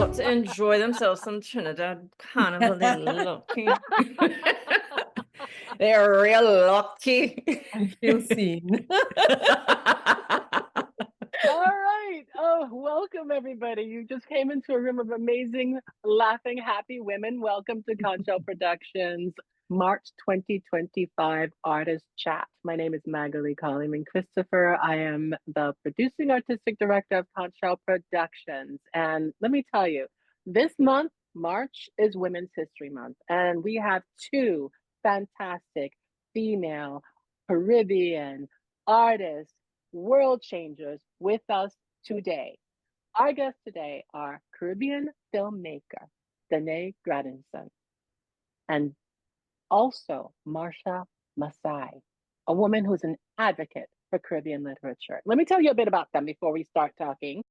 about to enjoy themselves some Trinidad carnival. They're lucky. They're real lucky. I feel seen. All right. Oh, welcome everybody. You just came into a room of amazing, laughing, happy women. Welcome to Conch Productions March 2025 Artist Chat. My name is Magaly Colimon-Christopher. I am the producing artistic director of Conch Productions. And let me tell you, this month, March, is Women's History Month. And we have two fantastic female Caribbean artists, world changers with us today. Our guests today are Caribbean filmmaker Danae Grandison and also Marsha Massiah, a woman who's an advocate for Caribbean literature. Let me tell you a bit about them before we start talking.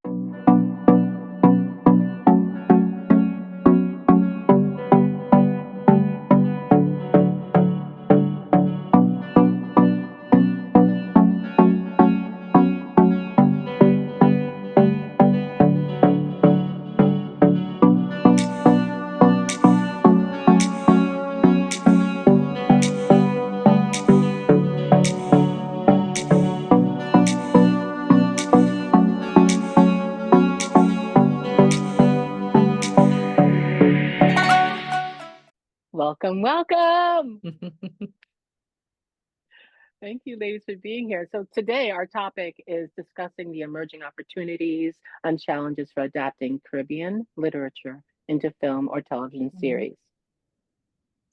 Welcome, welcome. Thank you, ladies, for being here. So today our topic is discussing the emerging opportunities and challenges for adapting Caribbean literature into film or television series.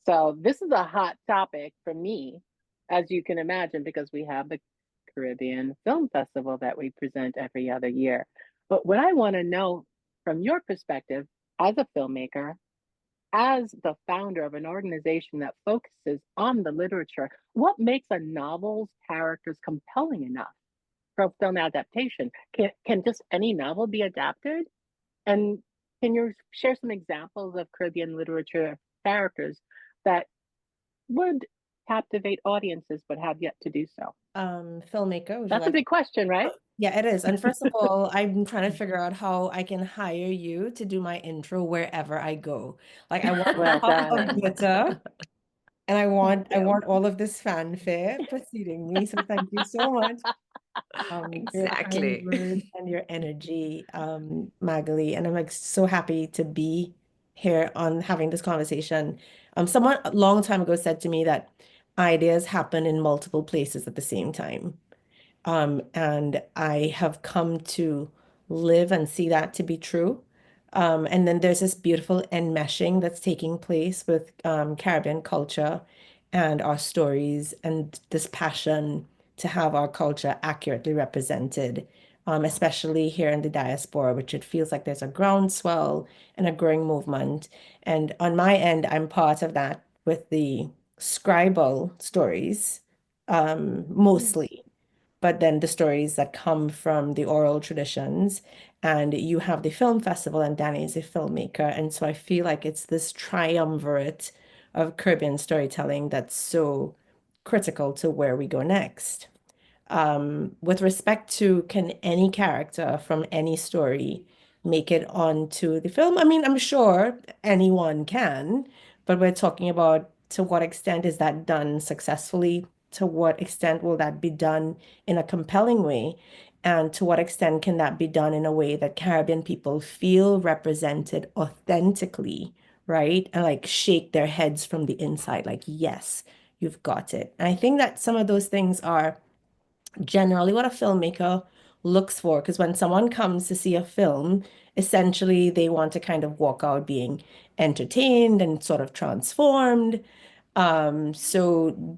So this is a hot topic for me, as you can imagine, because we have the Caribbean Film Festival that we present every other year. But what I want to know from your perspective as a filmmaker, as the founder of an organization that focuses on the literature, what makes a novel's characters compelling enough for film adaptation? Can just any novel be adapted? And can you share some examples of Caribbean literature characters that would captivate audiences but have yet to do so? Filmmaker, That's a big question, right? Yeah, it is. And first of all, I'm trying to figure out how I can hire you to do my intro wherever I go. Like I want Well top of done. glitter, and I want all of this fanfare preceding me. So thank you so much. For your kind Exactly. words and your energy, Magaly. And I'm like so happy to be here on having this conversation. Someone a long time ago said to me that ideas happen in multiple places at the same time. And I have come to live and see that to be true. And then there's this beautiful enmeshing that's taking place with Caribbean culture and our stories and this passion to have our culture accurately represented, especially here in the diaspora, which it feels like there's a groundswell and a growing movement. And on my end, I'm part of that with the scribal stories, mostly, but then the stories that come from the oral traditions. And you have the film festival, and Danny is a filmmaker. And so I feel like it's this triumvirate of Caribbean storytelling that's so critical to where we go next. With respect to can any character from any story make it onto the film? I mean, I'm sure anyone can, but we're talking about to what extent is that done successfully? To what extent will that be done in a compelling way? And to what extent can that be done in a way that Caribbean people feel represented authentically, right? And like shake their heads from the inside, like, yes, you've got it. And I think that some of those things are generally what a filmmaker looks for, because when someone comes to see a film, essentially they want to kind of walk out being entertained and sort of transformed. So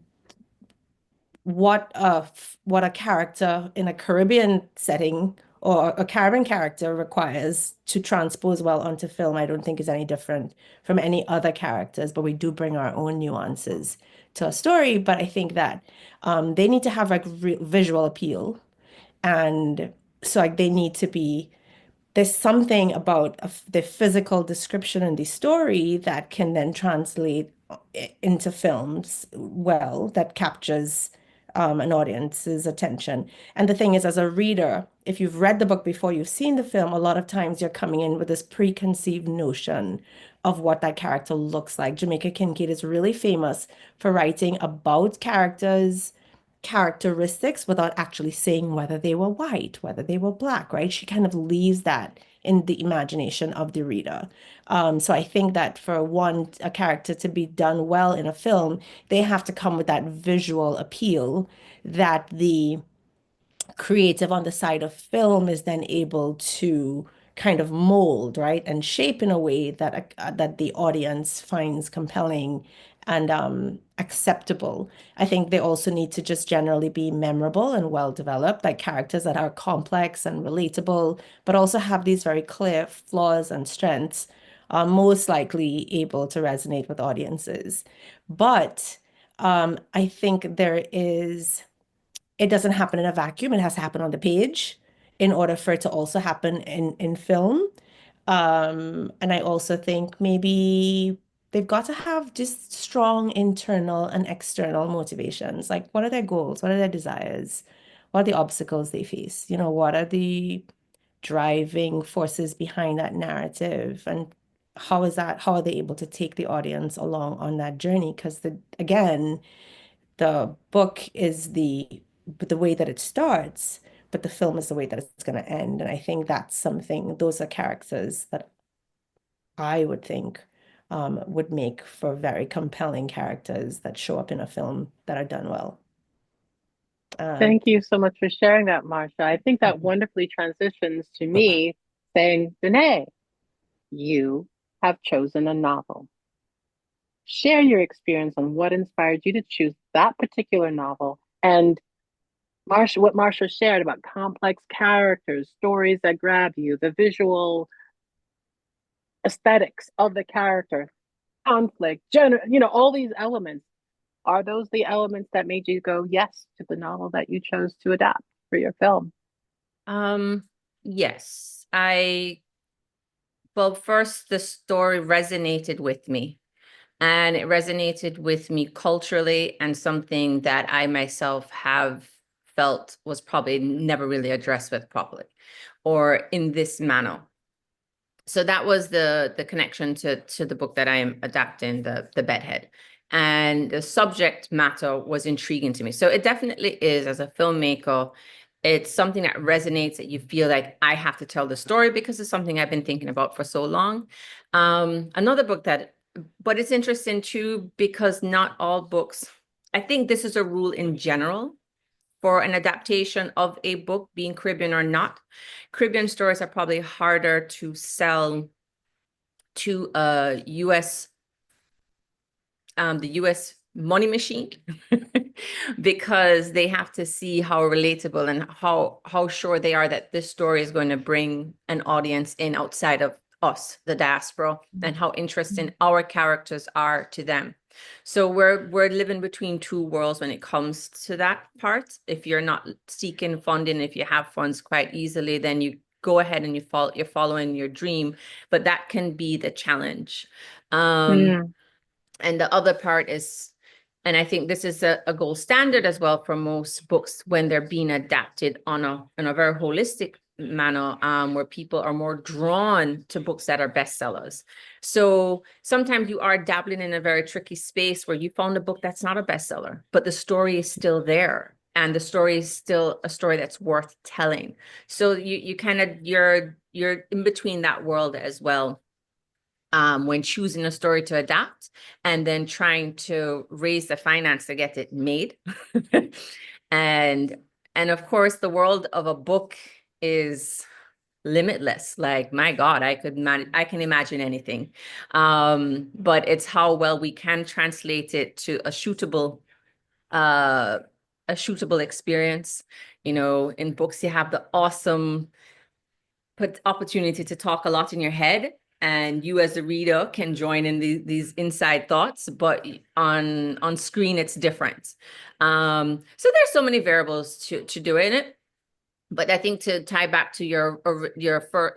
what a character in a Caribbean setting or a Caribbean character requires to transpose well onto film, I don't think is any different from any other characters, but we do bring our own nuances to a story. But I think that they need to have like visual appeal, and so like they need to be there's something about the physical description in the story that can then translate into films well, that captures an audience's attention. And the thing is, as a reader, if you've read the book before you've seen the film, a lot of times you're coming in with this preconceived notion of what that character looks like. Jamaica Kincaid is really famous for writing about characters' characteristics without actually saying whether they were white, whether they were black, right? She kind of leaves that in the imagination of the reader. So I think that for a character to be done well in a film, they have to come with that visual appeal that the creative on the side of film is then able to kind of mold, right, and shape in a way that the audience finds compelling and acceptable. I think they also need to just generally be memorable and well developed, like characters that are complex and relatable, but also have these very clear flaws and strengths, are most likely able to resonate with audiences. But I think it doesn't happen in a vacuum. It has to happen on the page in order for it to also happen in film. And I also think maybe they've got to have just strong internal and external motivations. Like, what are their goals? What are their desires? What are the obstacles they face? What are the driving forces behind that narrative? And how are they able to take the audience along on that journey? Because again, the book is the way that it starts, but the film is the way that it's going to end. And I think those are characters that I would think would make for very compelling characters that show up in a film that are done well. Thank you so much for sharing that, Marsha. I think that wonderfully transitions to me saying, Danae, you have chosen a novel. Share your experience on what inspired you to choose that particular novel, and what Marsha shared about complex characters, stories that grab you, the visual aesthetics of the character, conflict, all these elements. Are those the elements that made you go yes to the novel that you chose to adapt for your film? Yes. Well, first, the story resonated with me. And it resonated with me culturally, and something that I myself have felt was probably never really addressed with properly or in this manner. So that was the connection to the book that I am adapting, the Bedhead. And the subject matter was intriguing to me. So it definitely is, as a filmmaker, it's something that resonates, that you feel like I have to tell the story because it's something I've been thinking about for so long. Another book but it's interesting too, because not all books, I think this is a rule in general for an adaptation of a book, being Caribbean or not. Caribbean stories are probably harder to sell to the US money machine because they have to see how relatable and how sure they are that this story is going to bring an audience in outside of us, the diaspora, and how interesting our characters are to them. So we're living between two worlds when it comes to that part. If you're not seeking funding, if you have funds quite easily, then you go ahead and you're following your dream, but that can be the challenge. And the other part is, and I think this is a gold standard as well for most books when they're being adapted in a very holistic manner, where people are more drawn to books that are bestsellers. So sometimes you are dabbling in a very tricky space where you found a book that's not a bestseller, but the story is still there. And the story is still a story that's worth telling. So you kind of, you're in between that world as well. When choosing a story to adapt and then trying to raise the finance to get it made. And of course, the world of a book is limitless. Like, my God, I can imagine anything. But it's how well we can translate it to a shootable experience. In books, you have the awesome opportunity to talk a lot in your head, and you as the reader can join in these inside thoughts, but on screen it's different. So there's so many variables to do it. But I think to tie back to your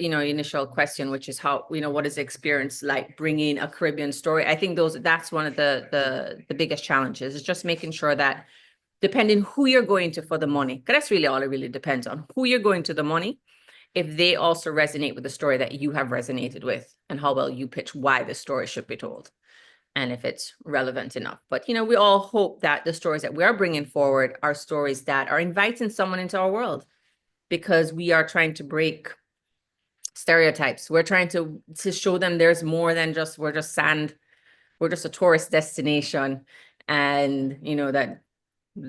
initial question, which is how, what is the experience like bringing a Caribbean story? I think that's one of the biggest challenges, is just making sure that depending who you're going to for the money, because that's really all it really depends on, who you're going to the money, if they also resonate with the story that you have resonated with and how well you pitch why the story should be told and if it's relevant enough. But, you know, we all hope that the stories that we are bringing forward are stories that are inviting someone into our world, because we are trying to break stereotypes. We're trying to show them there's more than just, we're just sand, we're just a tourist destination, and, you know, that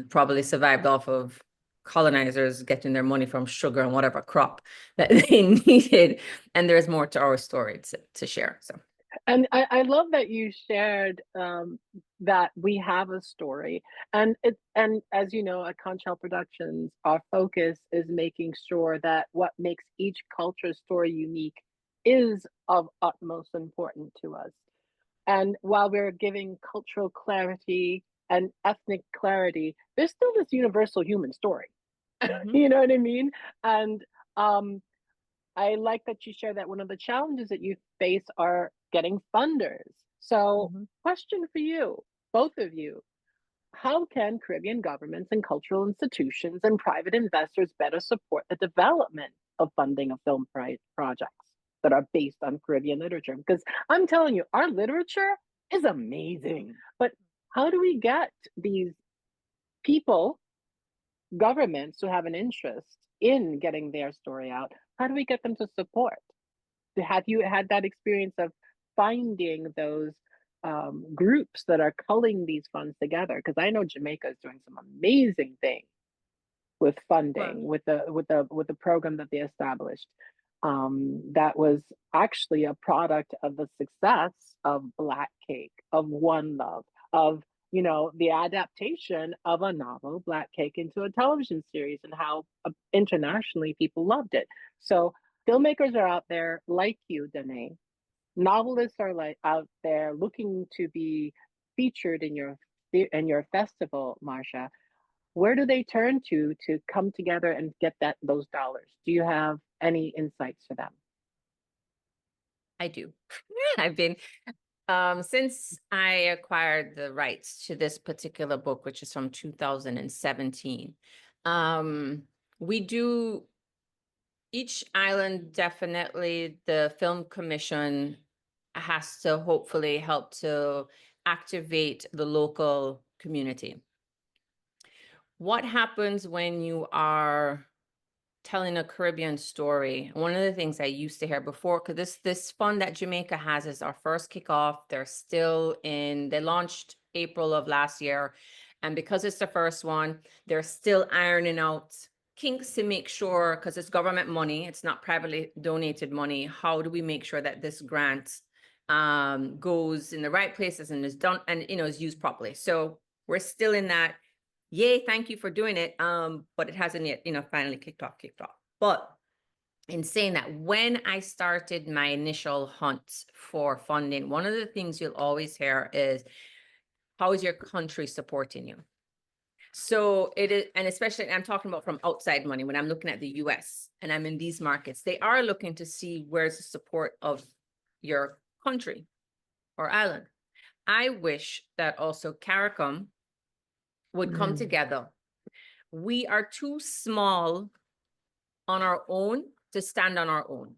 probably survived off of colonizers getting their money from sugar and whatever crop that they needed. And there's more to our story to share. So, and I love that you shared that we have a story, and as you know, at Conch Productions, our focus is making sure that what makes each culture's story unique is of utmost importance to us. And while we're giving cultural clarity and ethnic clarity, there's still this universal human story. You know what I mean? And I like that you share that one of the challenges that you face are getting funders. So, question for you, both of you: how can Caribbean governments and cultural institutions and private investors better support the development of funding of film projects that are based on Caribbean literature? Because I'm telling you, our literature is amazing. But how do we get these people, governments who have an interest in getting their story out, how do we get them to support? Have you had that experience of finding those groups that are culling these funds together? Because I know Jamaica is doing some amazing things with funding, with the program that they established. That was actually a product of the success of Black Cake, of One Love, of, you know, the adaptation of a novel, Black Cake, into a television series, and how internationally people loved it. So filmmakers are out there like you, Danae. Novelists are out there looking to be featured in your festival, Marsha. Where do they turn to come together and get those dollars? Do you have any insights for them? I do. I've been since I acquired the rights to this particular book, which is from 2017, we do each island, definitely the film commission has to hopefully help to activate the local community. What happens when you are telling a Caribbean story? One of the things I used to hear before, because this fund that Jamaica has is our first kickoff. They launched April of last year. And because it's the first one, they're still ironing out kinks to make sure, because it's government money, it's not privately donated money. How do we make sure that this grant goes in the right places and is done and, you know, is used properly? So we're still in that. Yay, thank you for doing it. But it hasn't yet, you know, finally kicked off. But in saying that, when I started my initial hunt for funding, one of the things you'll always hear is, how is your country supporting you? So it is, and especially I'm talking about from outside money, when I'm looking at the US and I'm in these markets, they are looking to see where's the support of your country or island. I wish that also CARICOM would come together. We are too small on our own to stand on our own.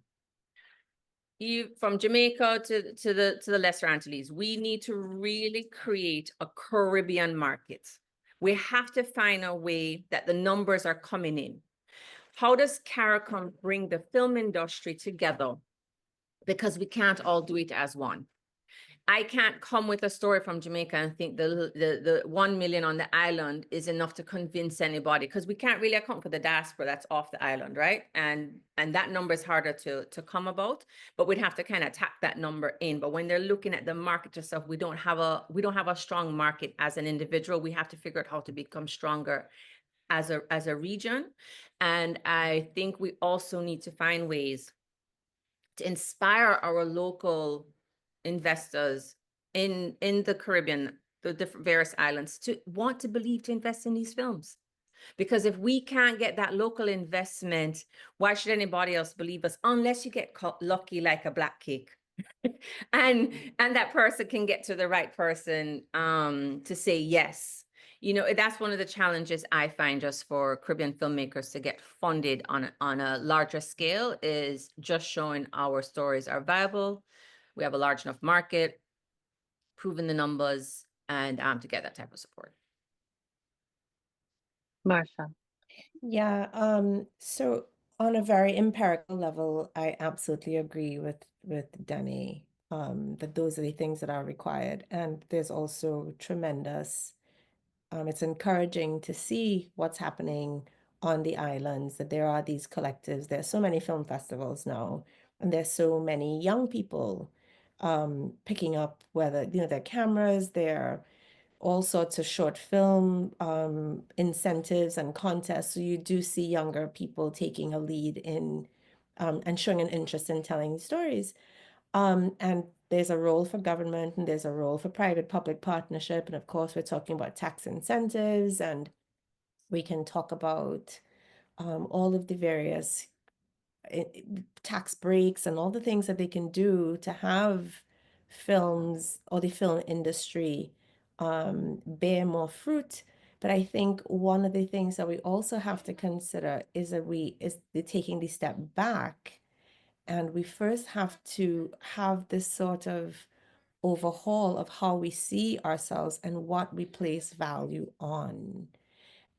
From Jamaica to the Lesser Antilles, we need to really create a Caribbean market. We have to find a way that the numbers are coming in. How does CARICOM bring the film industry together? Because we can't all do it as one. I can't come with a story from Jamaica and think the 1 million on the island is enough to convince anybody, because we can't really account for the diaspora that's off the island, right? And that number is harder to come about, but we'd have to kind of tap that number in. But when they're looking at the market yourself, we don't have a strong market as an individual. We have to figure out how to become stronger as a region. And I think we also need to find ways to inspire our local investors in the Caribbean, the different various islands, to want to believe to invest in these films. Because if we can't get that local investment, why should anybody else believe us, unless you get lucky like a Black Cake and that person can get to the right person to say yes. You know, that's one of the challenges I find just for Caribbean filmmakers to get funded on a larger scale, is just showing our stories are viable. We have a large enough market, proven the numbers, and to get that type of support. Marsha. Yeah, so on a very empirical level, I absolutely agree with Danae, that those are the things that are required. And there's also tremendous, it's encouraging to see what's happening on the islands, that there are these collectives. There's so many film festivals now, and there's so many young people picking up, whether, their cameras, their all sorts of short film incentives and contests. So you do see younger people taking a lead in and showing an interest in telling stories. And there's a role for government, and there's a role for private-public partnership. And of course, we're talking about tax incentives, and we can talk about all of the various tax breaks and all the things that they can do to have films or the film industry bear more fruit. But I think one of the things that we also have to consider is that the taking the step back, and we first have to have this sort of overhaul of how we see ourselves and what we place value on.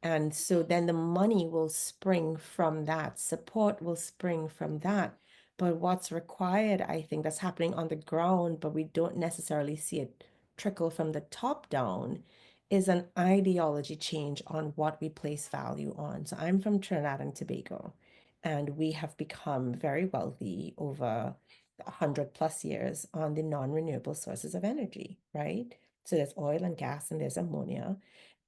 And so then the money will spring from that, support will spring from that. But what's required, I think, that's happening on the ground, but we don't necessarily see it trickle from the top down, is an ideology change on what we place value on. So I'm from Trinidad and Tobago, and we have become very wealthy over 100+ years on the non-renewable sources of energy, right? So there's oil and gas and there's ammonia.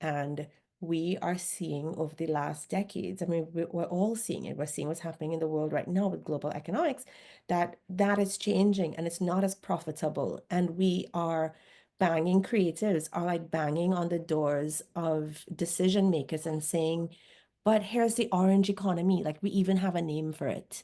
And we are seeing over the last decades, I mean, we're all seeing it. We're seeing what's happening in the world right now with global economics, that is changing and it's not as profitable. And we are creatives are like banging on the doors of decision makers and saying, but here's the orange economy. Like, we even have a name for it.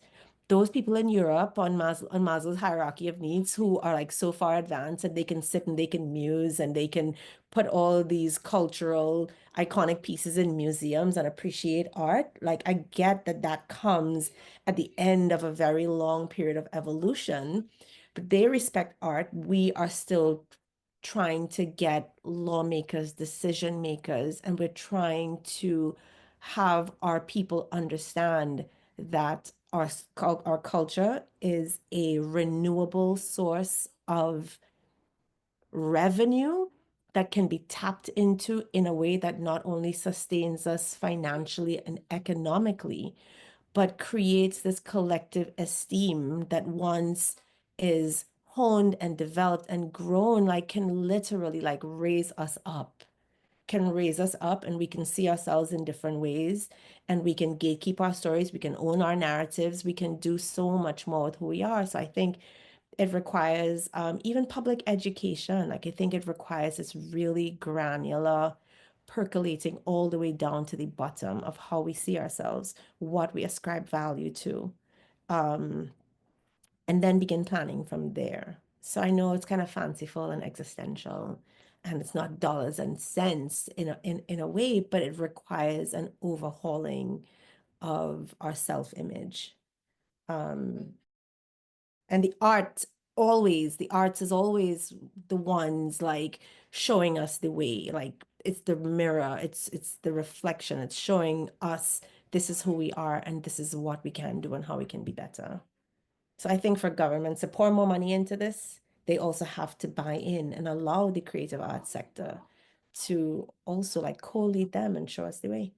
Those people in Europe on Maslow's hierarchy of needs, who are like so far advanced that they can sit and they can muse and they can put all these cultural iconic pieces in museums and appreciate art. Like, I get that that comes at the end of a very long period of evolution, but they respect art. We are still trying to get lawmakers, decision makers, and we're trying to have our people understand that our culture is a renewable source of revenue that can be tapped into in a way that not only sustains us financially and economically, but creates this collective esteem that once is honed and developed and grown, like, can literally like raise us up, and we can see ourselves in different ways, and we can gatekeep our stories, we can own our narratives, we can do so much more with who we are. So I think it requires even public education. Like, I think it requires this really granular percolating all the way down to the bottom of how we see ourselves, what we ascribe value to, um, and then begin planning from there. So I know it's kind of fanciful and existential, and it's not dollars and cents in a way, but it requires an overhauling of our self-image. And the arts is always the ones like showing us the way. Like, it's the mirror, it's the reflection, it's showing us this is who we are and this is what we can do and how we can be better. So I think for governments to pour more money into this, they also have to buy in and allow the creative arts sector to also like co-lead them and show us the way.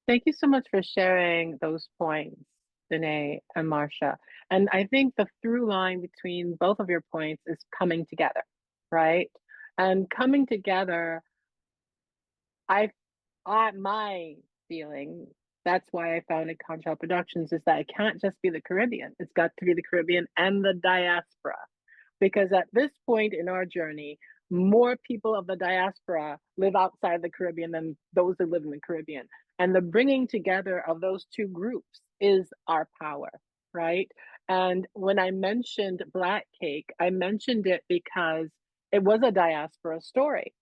Thank you so much for sharing those points, Danae and Marsha. And I think the through line between both of your points is coming together, right? And coming together, my feeling, that's why I founded Conch Productions, is that it can't just be the Caribbean. It's got to be the Caribbean and the diaspora. Because at this point in our journey, more people of the diaspora live outside the Caribbean than those that live in the Caribbean. And the bringing together of those two groups is our power, right? And when I mentioned Black Cake, I mentioned it because it was a diaspora story.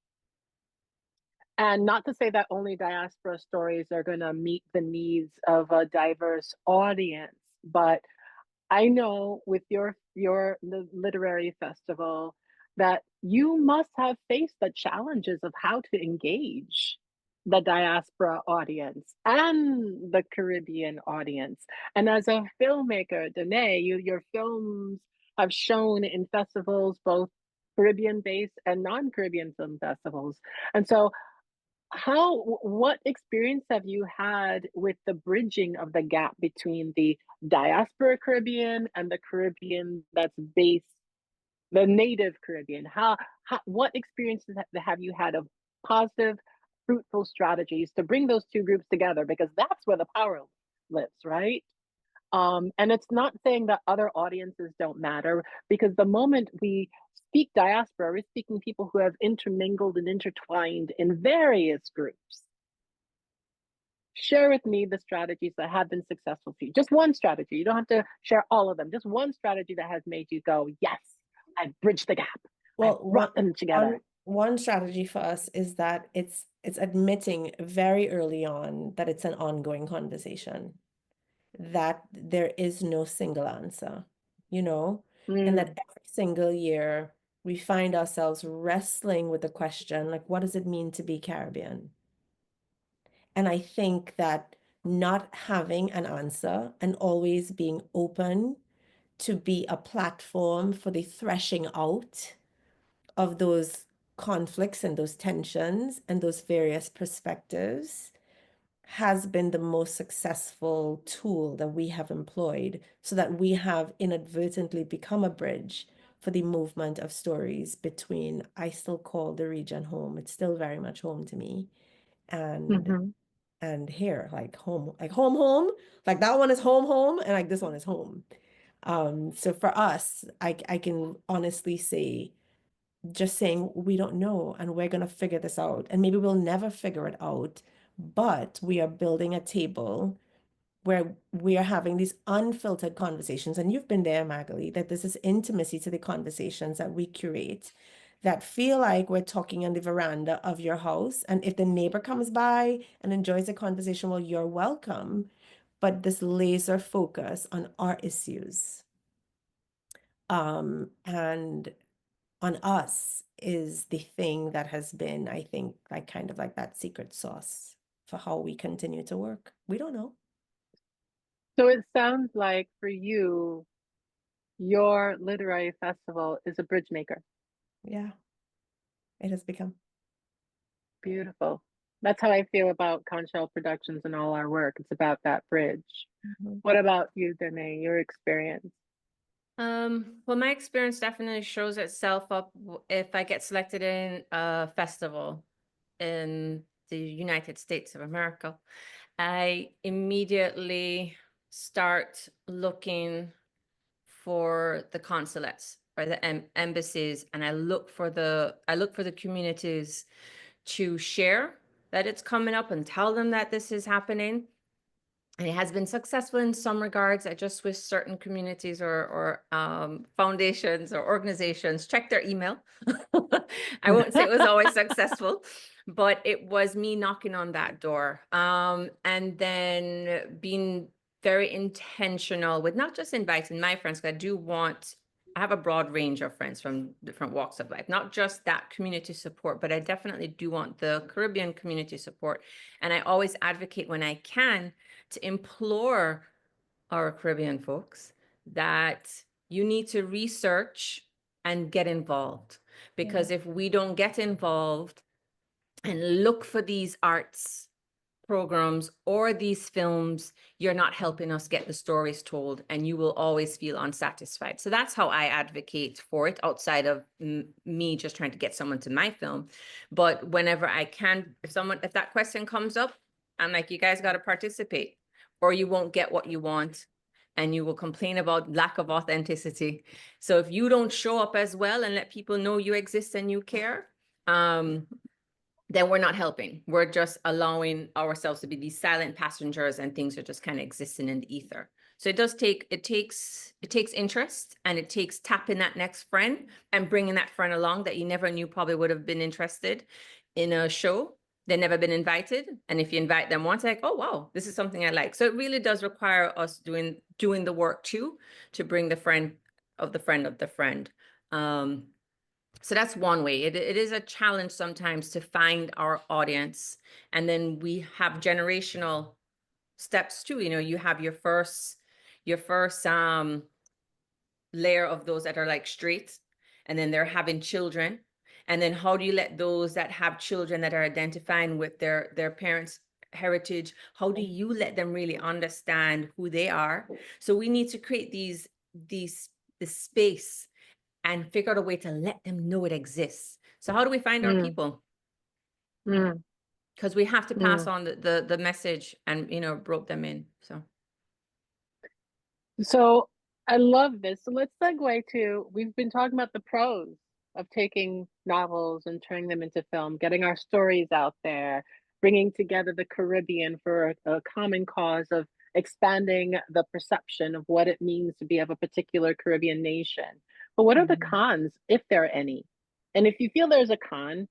And not to say that only diaspora stories are going to meet the needs of a diverse audience, but I know with your literary festival that you must have faced the challenges of how to engage the diaspora audience and the Caribbean audience. And as a filmmaker, Danae, your films have shown in festivals, both Caribbean based and non-Caribbean film festivals. And so what experience have you had with the bridging of the gap between the diaspora Caribbean and the Caribbean that's based, the native Caribbean? What experiences have you had of positive, fruitful strategies to bring those two groups together? Because that's where the power lives, right? And it's not saying that other audiences don't matter, because the moment we speak diaspora, we're speaking people who have intermingled and intertwined in various groups. Share with me the strategies that have been successful for you. Just one strategy. You don't have to share all of them. Just one strategy that has made you go, yes, I bridged the gap. Well, I brought them together. One strategy for us is that it's admitting very early on that it's an ongoing conversation, that there is no single answer, you know, and that every single year we find ourselves wrestling with the question, like, what does it mean to be Caribbean? And I think that not having an answer and always being open to be a platform for the threshing out of those conflicts and those tensions and those various perspectives has been the most successful tool that we have employed, so that we have inadvertently become a bridge for the movement of stories between, I still call the region home. It's still very much home to me. And here, like home, home, like that one is home, and like this one is home. So for us, I can honestly say, just saying we don't know and we're going to figure this out, and maybe we'll never figure it out, but we are building a table where we are having these unfiltered conversations. And you've been there, Magaly, that there's this intimacy to the conversations that we curate that feel like we're talking on the veranda of your house. And if the neighbor comes by and enjoys the conversation, well, you're welcome. But this laser focus on our issues and on us is the thing that has been, I think, like kind of like that secret sauce for how we continue to work. We don't know. So it sounds like for you, your literary festival is a bridge maker. Yeah, it has become. Beautiful. That's how I feel about Conch Productions and all our work. It's about that bridge. What about you, Danae, your experience? Well, my experience definitely shows itself up if I get selected in a festival in the United States of America. I immediately start looking for the consulates or the embassies, and I look for the communities to share that it's coming up and tell them that this is happening. And it has been successful in some regards. I just wish certain communities or foundations or organizations check their email. I won't say it was always successful, but it was me knocking on that door. And then being very intentional with not just inviting my friends, because I have a broad range of friends from different walks of life, not just that community support, but I definitely do want the Caribbean community support. And I always advocate when I can to implore our Caribbean folks that you need to research and get involved. Because if we don't get involved and look for these arts programs or these films, you're not helping us get the stories told, and you will always feel unsatisfied. So that's how I advocate for it, outside of me just trying to get someone to my film. But whenever I can, if that question comes up, I'm like, you guys got to participate, or you won't get what you want, and you will complain about lack of authenticity. So if you don't show up as well and let people know you exist and you care, then we're not helping. We're just allowing ourselves to be these silent passengers, and things are just kind of existing in the ether. So it takes interest, and it takes tapping that next friend and bringing that friend along that you never knew probably would have been interested in a show, they've never been invited. And if you invite them once, like, oh, wow, this is something I like. So it really does require us doing the work too, to bring the friend of the friend of the friend. So that's one way. It is a challenge sometimes to find our audience. And then we have generational steps too. You know, you have your first layer of those that are like straight, and then they're having children. And then how do you let those that have children that are identifying with their parents' heritage, how do you let them really understand who they are? So we need to create this space and figure out a way to let them know it exists. So how do we find our people? Because we have to pass on the message and, you know, rope them in. So I love this. So let's segue to, we've been talking about the pros of taking novels and turning them into film, getting our stories out there, bringing together the Caribbean for a common cause of expanding the perception of what it means to be of a particular Caribbean nation. But what are the cons, if there are any? And if you feel there's a con,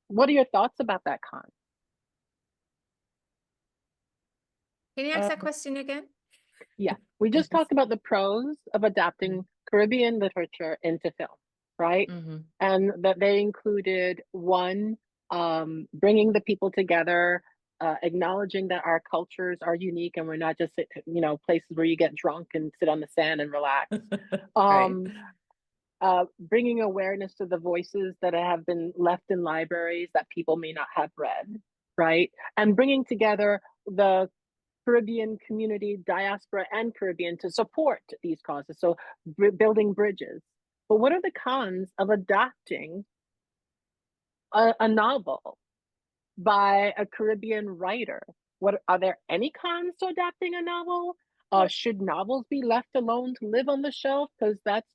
what are your thoughts about that con? Can you ask that question again? Yeah, we just talked about the pros of adapting Caribbean literature into film, right? And that they included one, bringing the people together, acknowledging that our cultures are unique and we're not just, you know, places where you get drunk and sit on the sand and relax. Right. Bringing awareness to the voices that have been left in libraries that people may not have read, right? And bringing together the Caribbean community, diaspora, and Caribbean to support these causes. So building bridges. But what are the cons of adapting a novel by a Caribbean writer? What are there any cons to adapting a novel? Should novels be left alone to live on the shelf because that's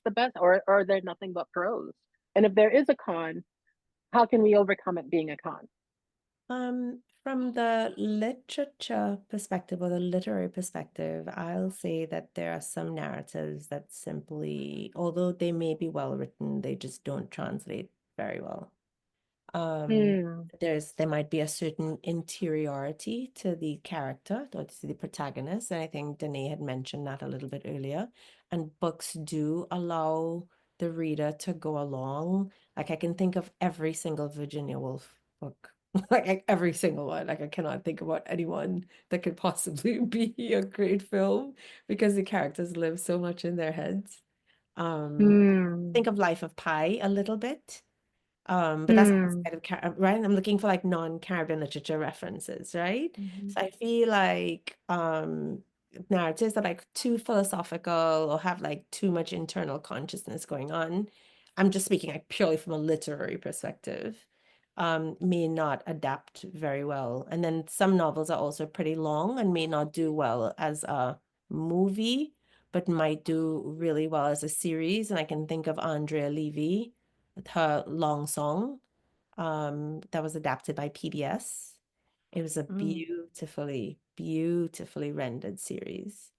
the best, or are there nothing but pros? And if there is a con, how can we overcome it being a con? From the literature perspective or the literary perspective, I'll say that there are some narratives that simply, although they may be well written, they just don't translate very well. There might be a certain interiority to the character or to the protagonist, and I think Danae had mentioned that a little bit earlier. And books do allow the reader to go along. Like I can think of every single Virginia Woolf book, like every single one. Like I cannot think about anyone that could possibly be a great film because the characters live so much in their heads. Think of Life of Pi a little bit. But that's outside of right. I'm looking for like non-Caribbean literature references, right? So I feel like narratives that are like too philosophical or have like too much internal consciousness going on. I'm just speaking like purely from a literary perspective, may not adapt very well. And then some novels are also pretty long and may not do well as a movie, but might do really well as a series. And I can think of Andrea Levy with her Long Song, that was adapted by PBS. It was a beautifully, beautifully rendered series.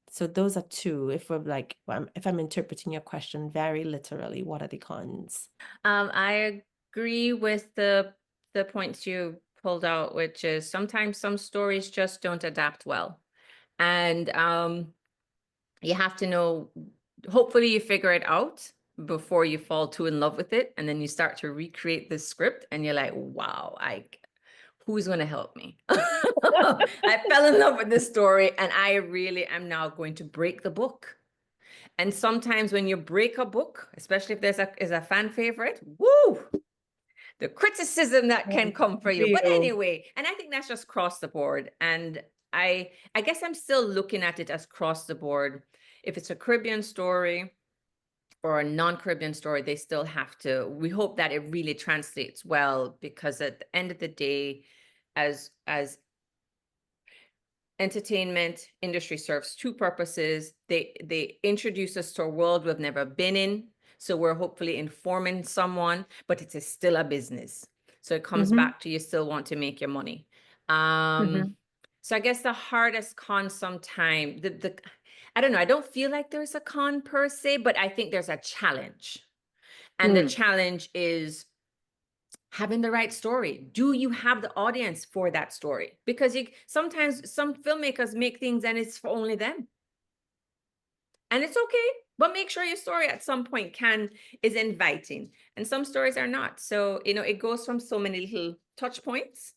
So those are two. If we're like, if I'm interpreting your question very literally, what are the cons? I agree with the points you pulled out, which is sometimes some stories just don't adapt well. And you have to know, hopefully you figure it out before you fall too in love with it. And then you start to recreate this script and you're like, wow, who's going to help me? I fell in love with this story and I really am now going to break the book. And sometimes when you break a book, especially if there's a fan favorite, woo, the criticism that can come for you. But anyway, and I think that's just across the board. And I guess I'm still looking at it as across the board. If it's a Caribbean story or a non-Caribbean story, they still have to, we hope that it really translates well, because at the end of the day, as entertainment industry serves two purposes. They introduce us to a world we've never been in. So we're hopefully informing someone, but it is still a business. So it comes back to you still want to make your money. So I guess the hardest con sometime, I don't know, I don't feel like there's a con per se, but I think there's a challenge. And the challenge is having the right story. Do you have the audience for that story? Because sometimes some filmmakers make things and it's for only them. And it's okay, but make sure your story at some point is inviting. And some stories are not. So, it goes from so many little touch points.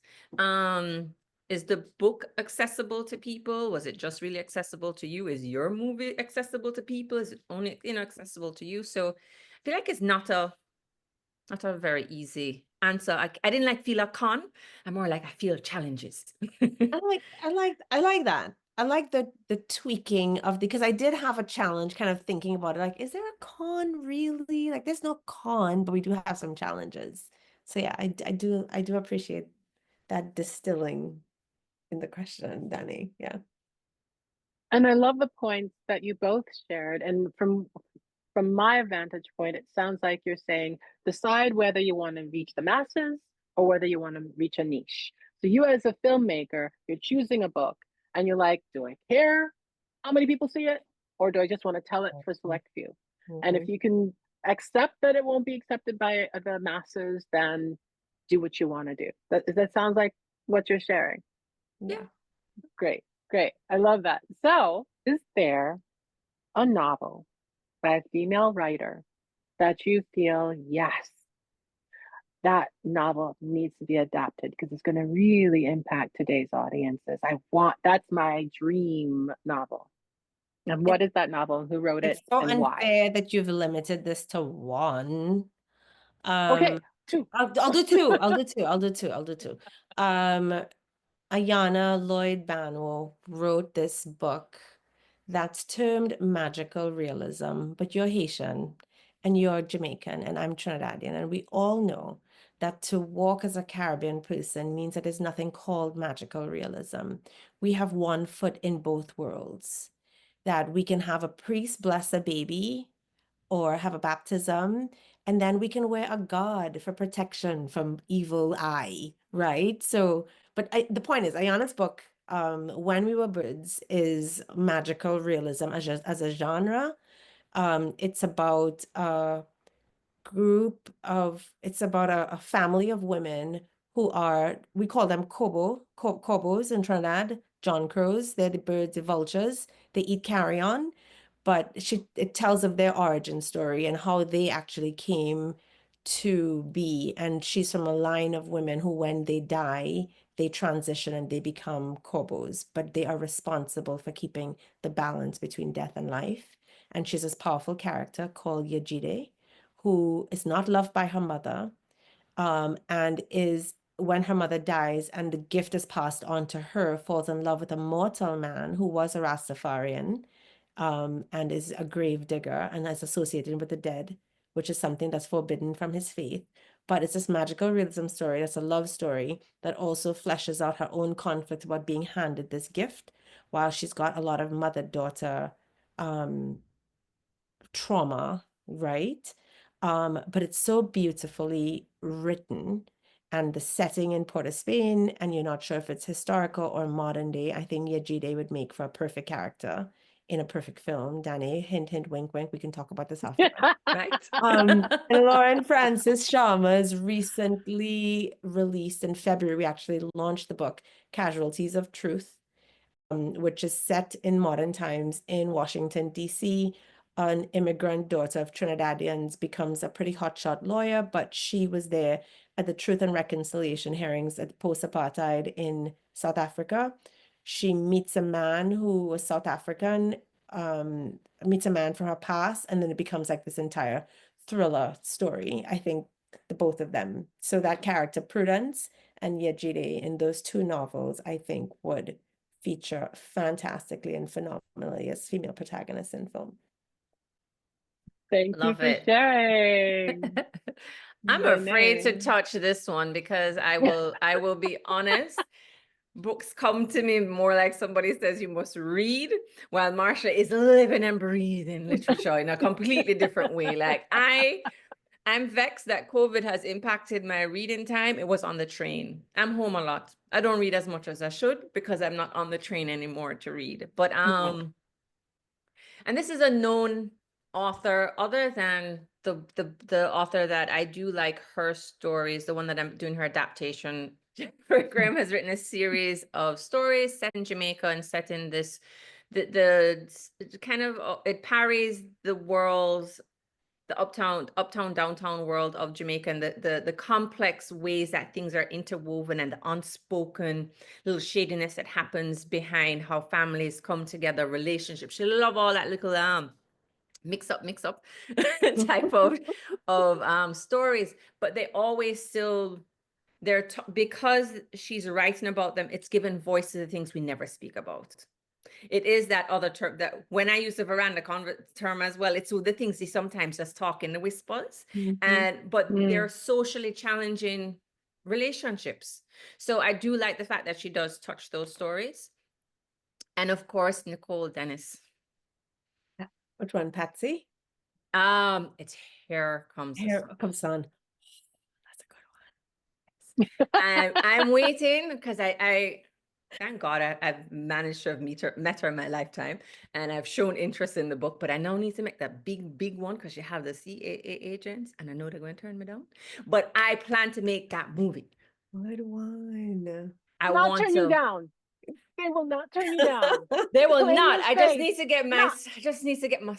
Is the book accessible to people? Was it just really accessible to you? Is your movie accessible to people? Is it only, accessible to you? So I feel like it's not a very easy answer. I didn't feel a con. I'm more like I feel challenges. I like that. I like the tweaking of because I did have a challenge kind of thinking about it. Like, is there a con really? Like, there's no con, but we do have some challenges. So yeah, I do appreciate that distilling in the question, Danny. Yeah. And I love the points that you both shared. And from my vantage point, it sounds like you're saying decide whether you want to reach the masses or whether you want to reach a niche. So you as a filmmaker, you're choosing a book and you're like, do I care how many people see it? Or do I just want to tell it for a select few? And if you can accept that it won't be accepted by the masses, then do what you want to do. That sounds like what you're sharing. Yeah. Great, great. I love that. So is there a novel by a female writer that you feel, yes, that novel needs to be adapted because it's going to really impact today's audiences? That's my dream novel. And what is that novel? Who wrote it It's so and why? unfair that you've limited this to one. Okay, two. I'll do two. I'll do two. I'll do two. I'll do two. Ayana Lloyd Banwo wrote this book that's termed magical realism, but you're Haitian and you're Jamaican and I'm Trinidadian, and we all know that to walk as a Caribbean person means that there's nothing called magical realism. We have one foot in both worlds, that we can have a priest bless a baby or have a baptism, and then we can wear a god for protection from evil eye, right? So, but the point is, Ayana's book, When We Were Birds, is magical realism as a genre. It's about it's about a family of women who are, we call them Kobos in Trinidad, John Crows. They're the birds, the vultures. They eat carrion, but it tells of their origin story and how they actually came to be. And she's from a line of women who, when they die, they transition and they become Kobos, but they are responsible for keeping the balance between death and life. And she's this powerful character called Yejide, who is not loved by her mother, and is, when her mother dies and the gift is passed on to her, falls in love with a mortal man who was a Rastafarian, and is a grave digger and is associated with the dead, which is something that's forbidden from his faith. But it's this magical realism story that's a love story that also fleshes out her own conflict about being handed this gift, while she's got a lot of mother-daughter trauma, right? But it's so beautifully written, and the setting in Port of Spain, and you're not sure if it's historical or modern day. I think Yejide would make for a perfect character in a perfect film. Danae, hint, hint, wink, wink. We can talk about this after. Right? And Lauren Francis Sharma's recently released in February, we actually launched the book, Casualties of Truth, which is set in modern times in Washington, D.C. An immigrant daughter of Trinidadians becomes a pretty hotshot lawyer, but she was there at the Truth and Reconciliation hearings at post-apartheid in South Africa. She meets a man who was South African, meets a man from her past, and then it becomes like this entire thriller story, I think, the both of them. So that character, Prudence and Yejide, in those two novels, I think would feature fantastically and phenomenally as female protagonists in film. Thank you Love for it. sharing. I'm afraid to Danae. touch this one because I will be honest. Books come to me more like somebody says you must read, while Marsha is living and breathing literature in a completely different way. Like I'm vexed that COVID has impacted my reading time. It was on the train. I'm home a lot. I don't read as much as I should because I'm not on the train anymore to read. But and this is a known author, other than the author that I do like her stories, the one that I'm doing her adaptation. Graham has written a series of stories set in Jamaica and set in this the kind of it parries the world's the uptown downtown world of Jamaica, and the complex ways that things are interwoven, and the unspoken little shadiness that happens behind how families come together, relationships. She love all that little mix up type of stories, but they always still because she's writing about them, it's given voice to the things we never speak about. It is that other term that when I use the veranda term as well, it's the things they sometimes just talk in the whispers, but they're socially challenging relationships. So I do like the fact that she does touch those stories. And of course, Nicole Dennis. Which one, Patsy? It's Here Comes the Here Sun. Comes Sun. That's a good one. I'm waiting because I thank God I've managed to have met her in my lifetime, and I've shown interest in the book, but I now need to make that big one because you have the CAA agents, and I know they're going to turn me down. But I plan to make that movie. Good one. I Not want turn to. you down. They will not turn you down. They will Claim not. your I just space. need to get my. Not. I just need to get my.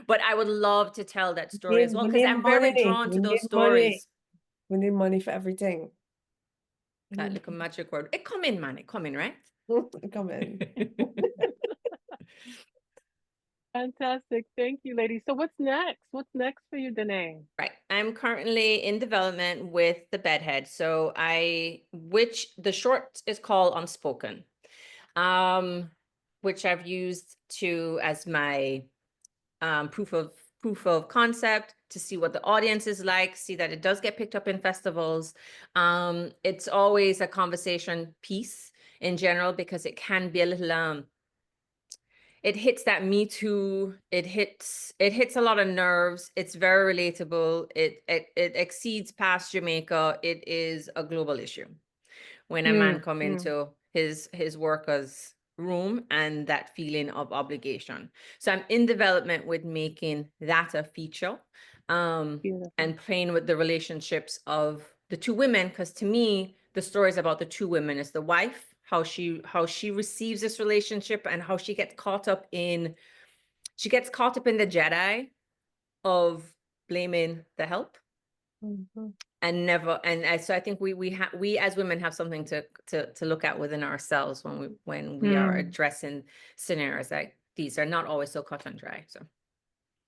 But I would love to tell that story as well We because need I'm very money. drawn to We those need money. stories. We need money for everything. That little magic word. It come in, man. It come in, right? Come in. Fantastic. Thank you, ladies. So what's next? What's next for you, Danae? Right. I'm currently in development with the bedhead. So which the short is called Unspoken, which I've used as my proof of concept to see what the audience is like, see that it does get picked up in festivals. It's always a conversation piece in general because it can be a little it hits that Me Too. It hits a lot of nerves. It's very relatable. It exceeds past Jamaica. It is a global issue. When a man come into his worker's room and that feeling of obligation. So I'm in development with making that a feature, and playing with the relationships of the two women, because to me, the story is about the two women. It's the wife, how she receives this relationship, and how she gets caught up in the Jedi of blaming the help. And never, so I think we as women have something to look at within ourselves when we are addressing scenarios like these. Are not always so cut and dry. So,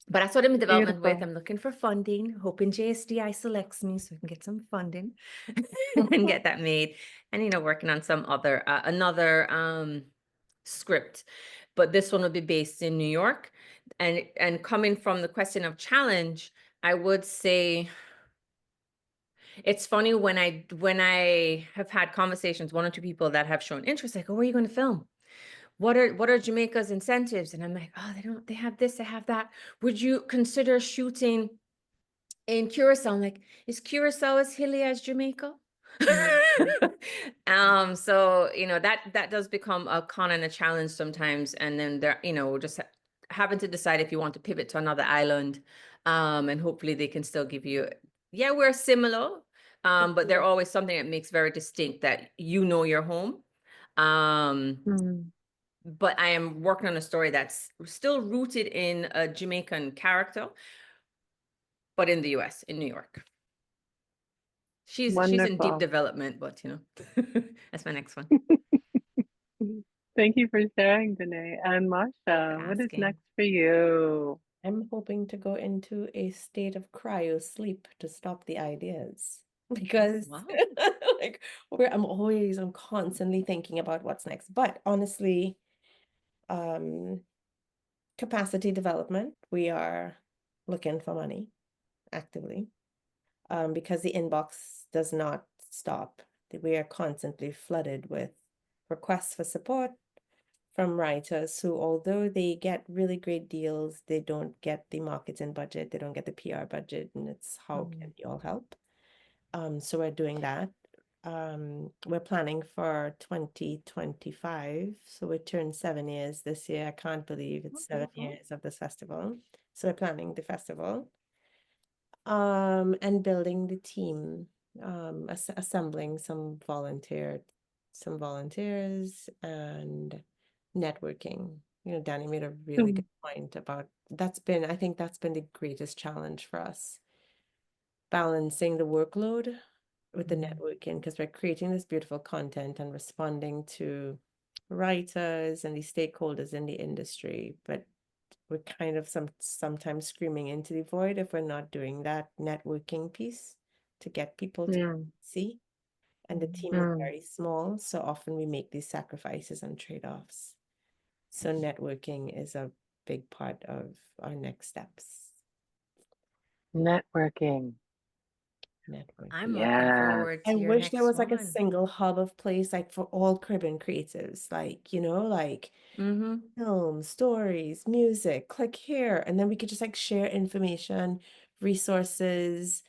but that's what I'm in development with. I'm looking for funding, hoping JSDI selects me so I can get some funding and get that made. And working on some other another script, but this one will be based in New York. And coming from the question of challenge, I would say. It's funny when I have had conversations, one or two people that have shown interest, like, oh, where are you going to film? What are Jamaica's incentives? And I'm like, oh, they have this, they have that. Would you consider shooting in Curacao? I'm like, is Curacao as hilly as Jamaica? So that does become a con and a challenge sometimes. And then there, just having to decide if you want to pivot to another island. And hopefully they can still give you, yeah, we're similar. But they're always something that makes very distinct that your home. But I am working on a story that's still rooted in a Jamaican character, but in the US, in New York. She's in deep development, but that's my next one. Thank you for sharing, Danae. And Marsha, what is next for you? I'm hoping to go into a state of cryo sleep to stop the ideas. Because I'm constantly thinking about what's next. But honestly, capacity development, we are looking for money actively, because the inbox does not stop. We are constantly flooded with requests for support from writers who, although they get really great deals, they don't get the marketing budget, they don't get the PR budget, and it's how can you all help? So we're doing that. we're planning for 2025. So we turned 7 years this year. I can't believe it's 7 years of this festival. So we're planning the festival. And building the team, assembling some volunteers and networking. Danny made a really good point about I think that's been the greatest challenge for us, balancing the workload with the networking, because we're creating this beautiful content and responding to writers and the stakeholders in the industry, but we're kind of sometimes screaming into the void if we're not doing that networking piece to get people to see. And the team is very small, so often we make these sacrifices and trade-offs. So networking is a big part of our next steps. Networking. I'm looking forward to I your wish there next was like a one. single hub of place, like for all Caribbean creatives, like, like film, stories, music, click here. And then we could just like share information, resources.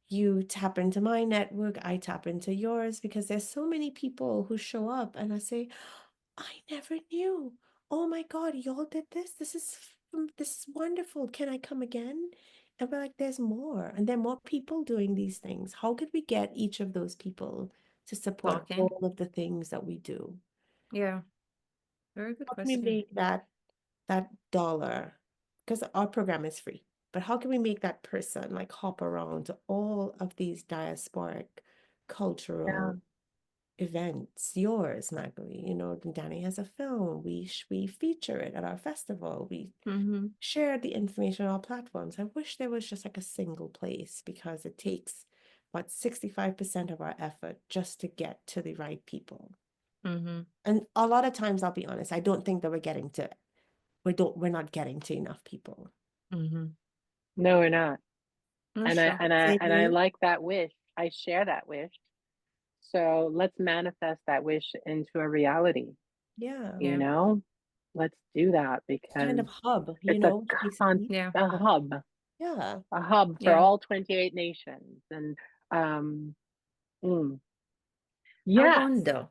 You tap into my network, I tap into yours, because there's so many people who show up and I say, I never knew. Oh my God, y'all did this. This is wonderful. Can I come again? And we're like, there's more. And there are more people doing these things. How could we get each of those people to support Talking. all of the things that we do? Yeah. Very good How can we question. make that dollar? Because our program is free. But how can we make that person like hop around to all of these diasporic cultural events? Yours, Magaly, Danny has a film. We feature it at our festival. We share the information on our platforms. I wish there was just like a single place, because it takes about 65% of our effort just to get to the right people. And a lot of times, I'll be honest, I don't think that we're not getting to enough people. No, we're not. And I like that wish. I share that wish. So let's manifest that wish into a reality. Yeah. Let's do that, because kind of hub, it's a hub. Yeah. A hub for all 28 nations. And I wonder.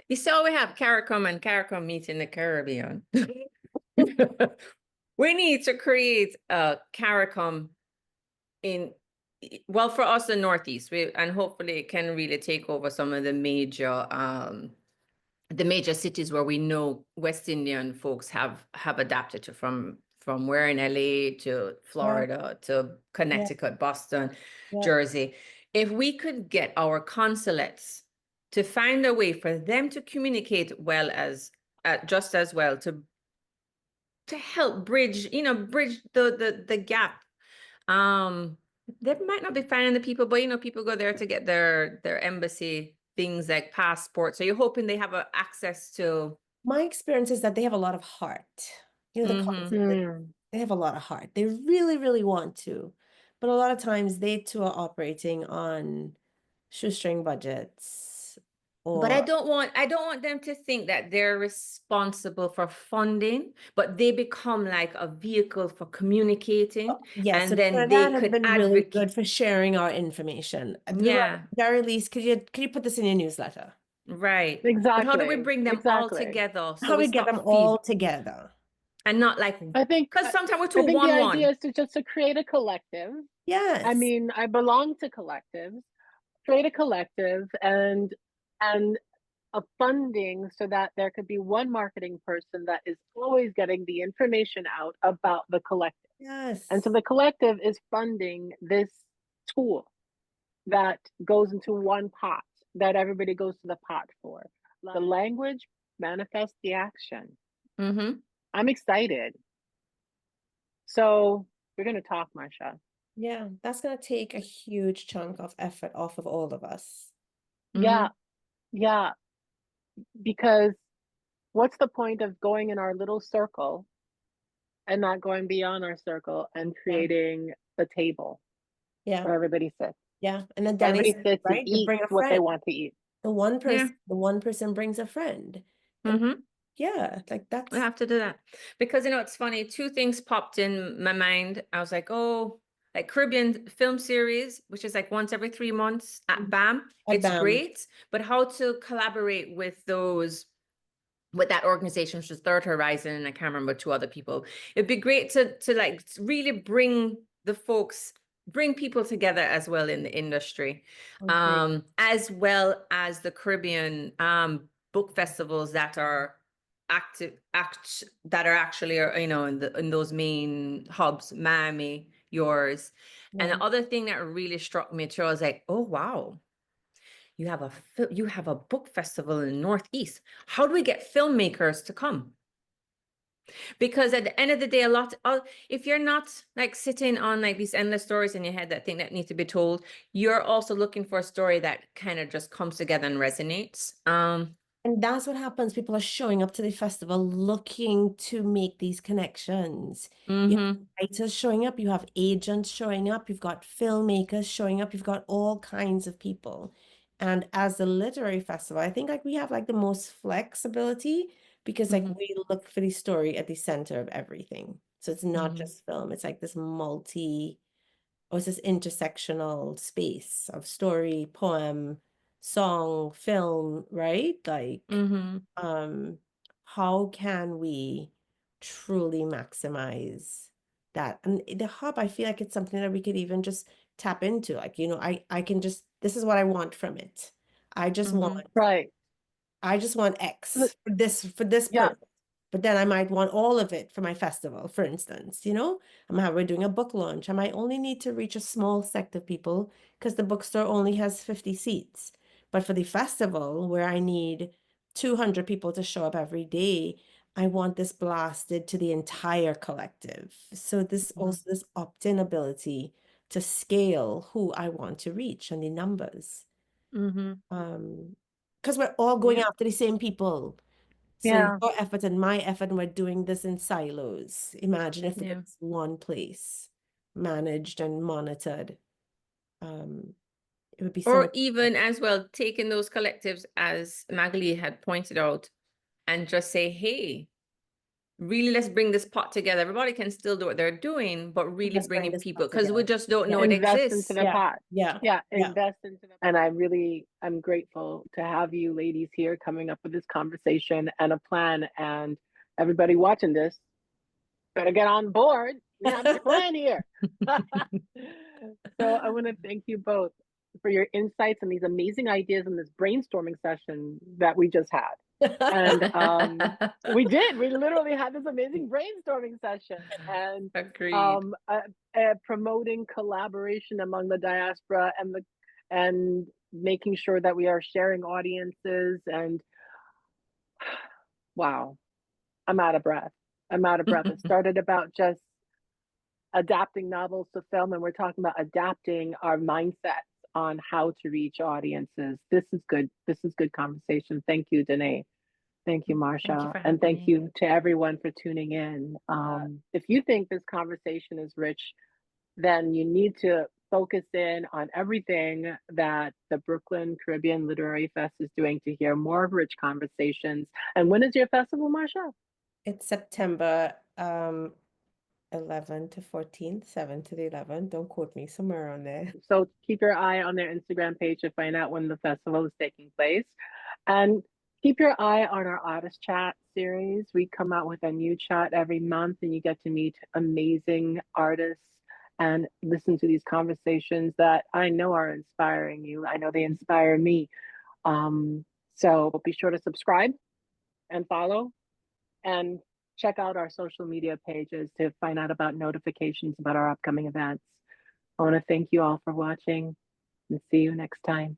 You saw we have CARICOM and CARICOM meet in the Caribbean. We need to create a CARICOM for us in Northeast, and hopefully it can really take over some of the major cities where we know West Indian folks have adapted to, from where in LA to Florida to Connecticut, Boston, Jersey. If we could get our consulates to find a way for them to communicate just as well, to help bridge the gap. They might not be finding the people, but people go there to get their embassy things like passports. So you're hoping they have access to. My experience is that they have a lot of heart. They have a lot of heart. They really, really want to, but a lot of times they too are operating on shoestring budgets. But I don't want them to think that they're responsible for funding, but they become like a vehicle for communicating. Yes, and then that they has could been really good for sharing our information. At the very least, could you put this in your newsletter? Right. Exactly. But how do we bring them all together? How we get them all together? And not like, I think, because sometimes we're too I think one. the idea is to create a collective. Yes. I mean, I belong to collectives. Create a collective and a funding, so that there could be one marketing person that is always getting the information out about the collective. Yes. And so the collective is funding this tool that goes into one pot, that everybody goes to the pot for. The language manifests the action. I'm excited. So we're going to talk, Marsha. Yeah, that's going to take a huge chunk of effort off of all of us. Yeah. Because what's the point of going in our little circle and not going beyond our circle and creating the table where everybody sits? Yeah, and then everybody sits and eats what they want to eat. The one person brings a friend. Yeah, like that's. We have to do that, because it's funny. Two things popped in my mind. I was like, oh, like Caribbean film series, which is like once every 3 months at BAM. At It's BAM. great, but how to collaborate with that organization, which is Third Horizon, and I can't remember two other people. It'd be great to like really bring people together as well in the industry, Okay. as well as the Caribbean book festivals that are actually in those main hubs, Miami, yours. And Yeah. the other thing that really struck me too, I was like, oh wow, you have a book festival in the Northeast. How do we get filmmakers to come? Because at the end of the day, if you're not like sitting on like these endless stories in your head that need to be told, you're also looking for a story that kind of just comes together and resonates. And that's what happens. People are showing up to the festival looking to make these connections. You have Mm-hmm, writers showing up, you have agents showing up, you've got filmmakers showing up, you've got all kinds of people. And as a literary festival, I think like we have like the most flexibility because like mm-hmm, we look for the story at the center of everything. So it's not mm-hmm, just film, it's like this or it's this intersectional space of story, poem, song, film, right? Like, mm-hmm, um, how can we truly maximize that? And the hub, I feel like it's something that we could even just tap into. Like, I can just, this is what I want from it. I just want, mm-hmm, Right. I just want X for this Yeah. person. But then I might want all of it for my festival, for instance, we're doing a book launch. I might only need to reach a small sect of people because the bookstore only has 50 seats. But for the festival, where I need 200 people to show up every day, I want this blasted to the entire collective. So this opt-in ability to scale who I want to reach and the numbers. mm-hmm. Because we're all going Yeah. after the same people. So Yeah. your effort and my effort, and we're doing this in silos. Imagine if Yeah. it's one place, managed and monitored. Um, it would be so Or much. even as well, taking those collectives, as Magaly had pointed out, and just say, hey, really, let's bring this pot together. Everybody can still do what they're doing, but really Let's bring bringing this people, pot because we together. just don't Yeah, know it Invest into exists. the yeah, pot. yeah, Yeah, yeah. invest into the and I'm grateful to have you ladies here coming up with this conversation and a plan. And everybody watching this better get on board. We have a plan here. So I want to thank you both for your insights and these amazing ideas in this brainstorming session that we just had. And we literally had this amazing brainstorming session, and Agreed. um, uh, promoting collaboration among the diaspora and making sure that we are sharing audiences. And wow, I'm out of breath. It started about just adapting novels to film, and we're talking about adapting our mindsets on how to reach audiences. This is good. This is good conversation. Thank you, Danae. Thank you, Thank you Marsha. for And having thank me. you to everyone for tuning in. If you think this conversation is rich, then you need to focus in on everything that the Brooklyn Caribbean Literary Fest is doing to hear more of rich conversations. And when is your festival, Marsha? It's September 11 to 14th, 7 to the 11th. Don't quote me, somewhere on there. So keep your eye on their Instagram page to find out when the festival is taking place. And keep your eye on our artist chat series. We come out with a new chat every month, and you get to meet amazing artists and listen to these conversations that I know are inspiring you. I know they inspire me. So be sure to subscribe and follow and check out our social media pages to find out about notifications about our upcoming events. I want to thank you all for watching and see you next time.